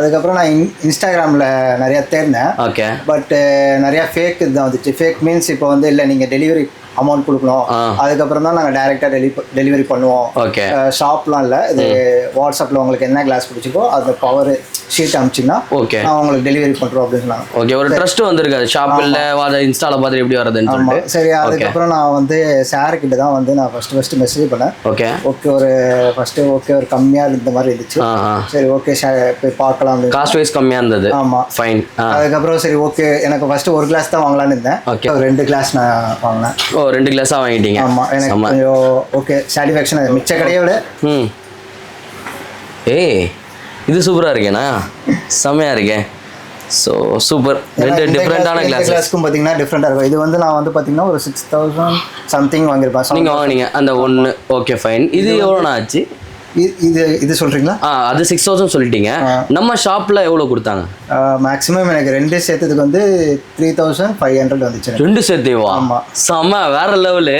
அதுக்கப்புறம் நான் இன்ஸ்டாகிராமில் நிறையா தேர்ந்தேன். ஓகே. பட் நிறையா ஃபேக் இதுதான் வந்துச்சு. ஃபேக் மீன்ஸ் இப்போ வந்து இல்லை நீங்கள் டெலிவரி அமௌண்ட் கொடுக்கணும், அதுக்கப்புறம் தான் நாங்கள் டைரெக்டாக டெலிவரி பண்ணுவோம். ஓகே. ஷாப்லாம் இல்லை, இது வாட்ஸ்அப்பில் உங்களுக்கு என்ன கிளாஸ் பிடிச்சிக்கோ அந்த பவர் ஷீட் அனுப்பிச்சிங்கன்னா ஓகே நான் உங்களுக்கு டெலிவரி பண்ணுறோம் அப்படின்னு சொன்னாங்க. ஓகே. ஒரு ட்ரஸ்ட் வந்திருக்காது ஷாப் இல்லை அதை இன்ஸ்டால பார்த்து எப்படி வரதுன்னு சொல்லிட்டு. சரி, அதுக்கப்புறம் நான் வந்து சார்கிட்ட தான் வந்து நான் ஃபர்ஸ்ட் மெசேஜ் பண்ணேன். ஓகே ஓகே ஒரு ஃபர்ஸ்ட் ஓகே ஒரு கம்மியாக இருந்த மாதிரி இருந்துச்சு. சரி ஓகே போய் பார்க்கலாம் அப்படின்னு. காஸ்ட் வைஸ் கம்மியாக இருந்தது. ஆமாம் ஃபைன். அதுக்கப்புறம் சரி ஓகே எனக்கு ஃபர்ஸ்ட் ஒரு கிளாஸ் தான் வாங்கலான்னு இருந்தேன். ஓகே. 2 கிளாஸ் நான் வாங்கினேன். 2 கிளாஸாக வாங்கிட்டீங்க. ஆமாம் எனக்கு கொஞ்சம் ஓகே சாட்டிஸ்ஃபேக்ஷன் மிச்ச கடையை விட. ஏய் இது சூப்பராக இருக்கேண்ணா, செம்மையாக இருக்கேன். So super. 2 டிஃப்ரெண்டான கிளாஸ்க்கும் பார்த்தீங்கன்னா டிஃப்ரெண்டாக இருக்கும். இது வந்து நான் வந்து பார்த்தீங்கன்னா ஒரு 6000 சம்திங் வாங்கியிருப்பேன். நீங்கள் வாங்கினீங்க அந்த 1. Okay fine. இது எவ்வளோண்ணா ஆச்சு? இது சொல்கிறீங்களா? அது 6000 சொல்லிட்டீங்க. நம்ம ஷாப்பில் எவ்வளோ கொடுத்தாங்க? மேக்ஸிமம் எனக்கு 2 சேர்த்ததுக்கு வந்து 3500 வந்துச்சு. 2 சேர்த்தேவா? ஆமாம். செம்ம வேற லெவலு.